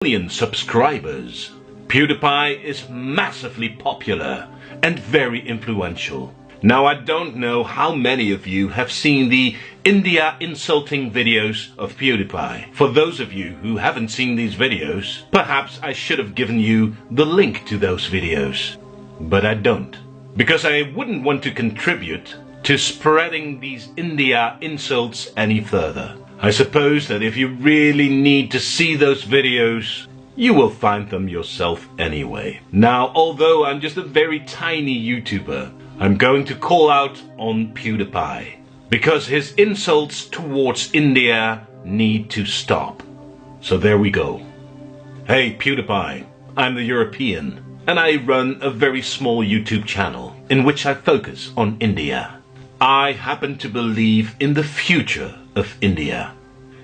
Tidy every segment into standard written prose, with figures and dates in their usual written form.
million subscribers. PewDiePie is massively popular and very influential. Now, I don't know how many of you have seen the India insulting videos of PewDiePie. For those of you who haven't seen these videos, perhaps I should have given you the link to those videos. But I don't. Because I wouldn't want to contribute to spreading these India insults any further. I suppose that if you really need to see those videos, you will find them yourself anyway. Now, although I'm just a very tiny YouTuber, I'm going to call out on PewDiePie, because his insults towards India need to stop. So there we go. Hey PewDiePie, I'm the European, and I run a very small YouTube channel in which I focus on India. I happen to believe in the future of India.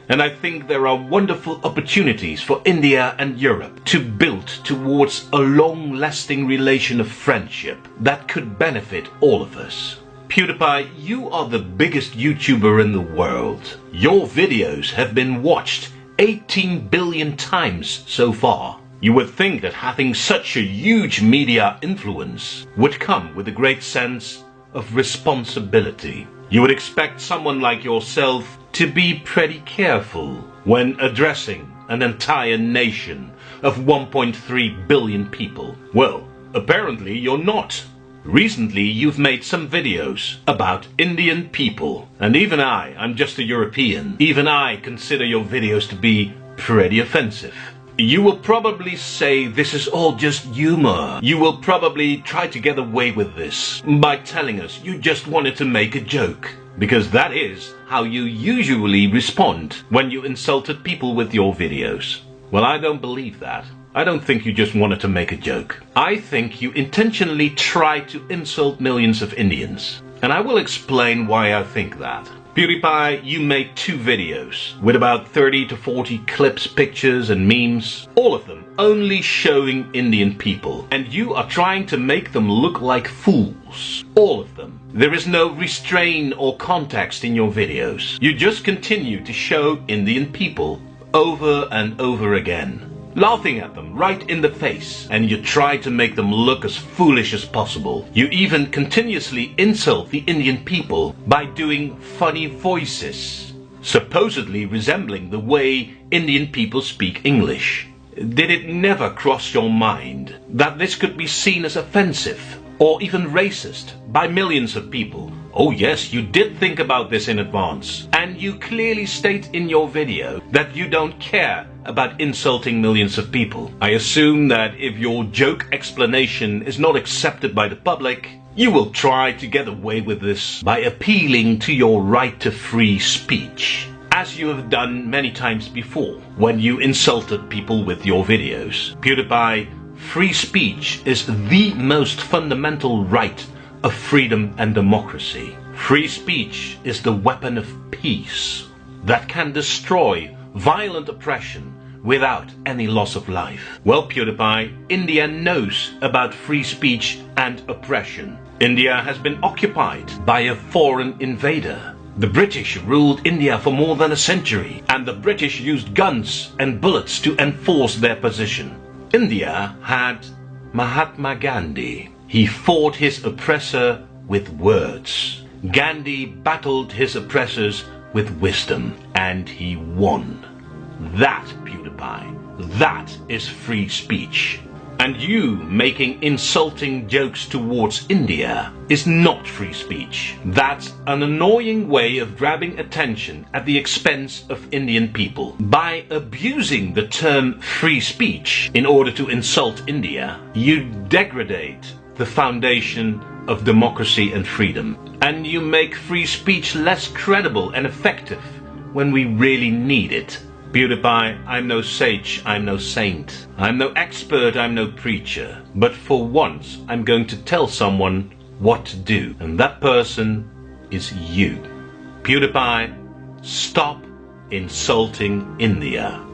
And I think there are wonderful opportunities for India and Europe to build towards a long-lasting relation of friendship that could benefit all of us. PewDiePie, you are the biggest YouTuber in the world. Your videos have been watched 18 billion times so far. You would think that having such a huge media influence would come with a great sense of responsibility. You would expect someone like yourself to be pretty careful when addressing an entire nation of 1.3 billion people. Well, apparently you're not. Recently you've made some videos about Indian people, and even I'm just a European, even I consider your videos to be pretty offensive. You will probably say this is all just humor. You will probably try to get away with this by telling us you just wanted to make a joke. Because that is how you usually respond when you insulted people with your videos. Well, I don't believe that. I don't think you just wanted to make a joke. I think you intentionally tried to insult millions of Indians. And I will explain why I think that. PewDiePie, you made 2 videos with about 30 to 40 clips, pictures and memes, all of them only showing Indian people, and you are trying to make them look like fools. All of them. There is no restraint or context in your videos. You just continue to show Indian people over and over again, laughing at them right in the face, and you try to make them look as foolish as possible. You even continuously insult the Indian people by doing funny voices, supposedly resembling the way Indian people speak English. Did it never cross your mind that this could be seen as offensive or even racist by millions of people? Oh yes, you did think about this in advance, and you clearly state in your video that you don't care about insulting millions of people. I assume that if your joke explanation is not accepted by the public, you will try to get away with this by appealing to your right to free speech, as you have done many times before when you insulted people with your videos. PewDiePie, free speech is the most fundamental right of freedom and democracy. Free speech is the weapon of peace that can destroy violent oppression without any loss of life. Well, PewDiePie, India knows about free speech and oppression. India has been occupied by a foreign invader. The British ruled India for more than a century, and the British used guns and bullets to enforce their position. India had Mahatma Gandhi. He fought his oppressor with words. Gandhi battled his oppressors with wisdom, and he won. That, PewDiePie, that is free speech. And you making insulting jokes towards India is not free speech. That's an annoying way of grabbing attention at the expense of Indian people. By abusing the term free speech in order to insult India, you degrade the foundation of democracy and freedom. And you make free speech less credible and effective when we really need it. PewDiePie, I'm no sage, I'm no saint. I'm no expert, I'm no preacher. But for once, I'm going to tell someone what to do. And that person is you. PewDiePie, stop insulting India.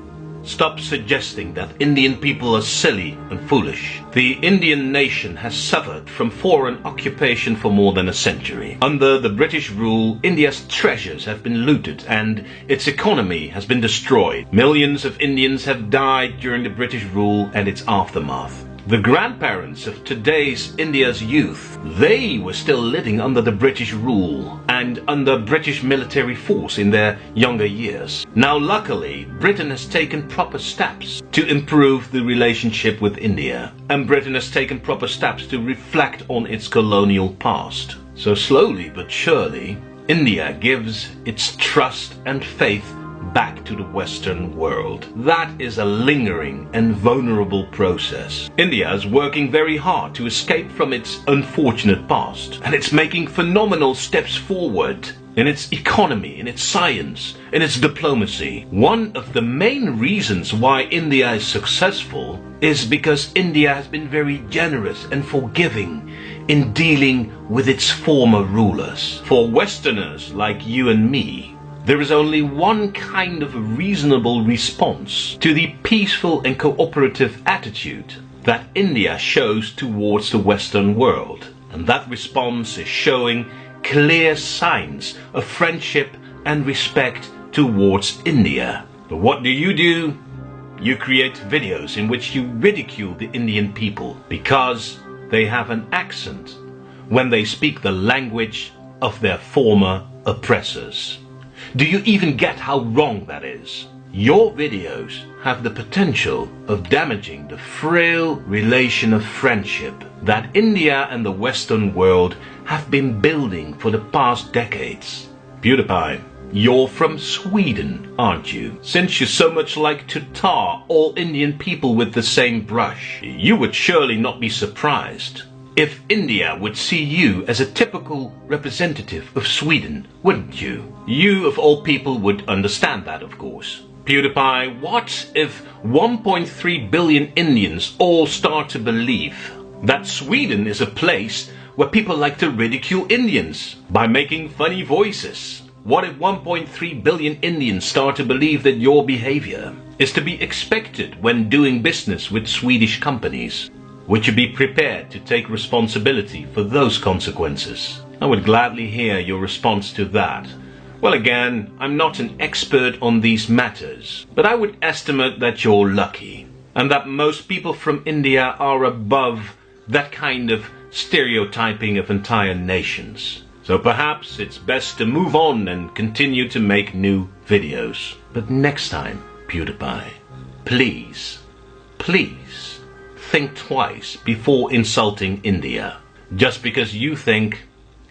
stop suggesting that Indian people are silly and foolish. The Indian nation has suffered from foreign occupation for more than a century. Under the British rule, India's treasures have been looted and its economy has been destroyed. Millions of Indians have died during the British rule and its aftermath. The grandparents of today's India's youth, they were still living under the British rule and under British military force in their younger years. Now luckily, Britain has taken proper steps to improve the relationship with India, and Britain has taken proper steps to reflect on its colonial past. So slowly but surely, India gives its trust and faith back to the Western world. That is a lingering and vulnerable process. India is working very hard to escape from its unfortunate past, and it's making phenomenal steps forward in its economy, in its science, in its diplomacy. One of the main reasons why India is successful is because India has been very generous and forgiving in dealing with its former rulers. For Westerners like you and me, there is only one kind of reasonable response to the peaceful and cooperative attitude that India shows towards the Western world. And that response is showing clear signs of friendship and respect towards India. But what do? You create videos in which you ridicule the Indian people because they have an accent when they speak the language of their former oppressors. Do you even get how wrong that is? Your videos have the potential of damaging the frail relation of friendship that India and the Western world have been building for the past decades. PewDiePie, you're from Sweden, aren't you? Since you so much like to tar all Indian people with the same brush, you would surely not be surprised if India would see you as a typical representative of Sweden, wouldn't you? You, of all people, would understand that, of course. PewDiePie, what if 1.3 billion Indians all start to believe that Sweden is a place where people like to ridicule Indians by making funny voices? What if 1.3 billion Indians start to believe that your behavior is to be expected when doing business with Swedish companies? Would you be prepared to take responsibility for those consequences? I would gladly hear your response to that. Well, again, I'm not an expert on these matters, but I would estimate that you're lucky, and that most people from India are above that kind of stereotyping of entire nations. So perhaps it's best to move on and continue to make new videos. But next time, PewDiePie, please think twice before insulting India, just because you think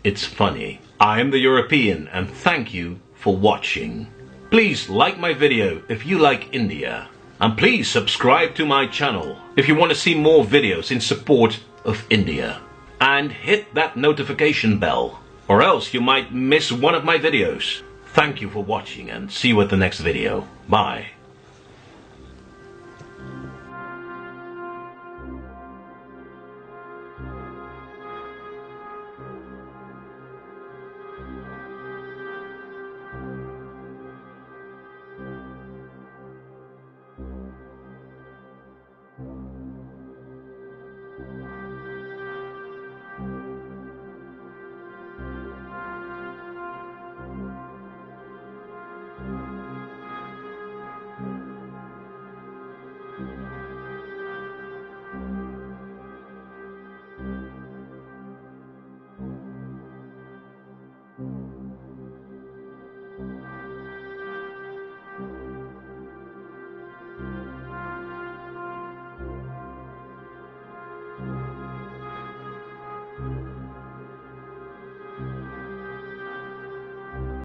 it's funny. I am the European, and thank you for watching. Please like my video if you like India, and please subscribe to my channel if you want to see more videos in support of India. And hit that notification bell, or else you might miss one of my videos. Thank you for watching, and see you at the next video. Bye.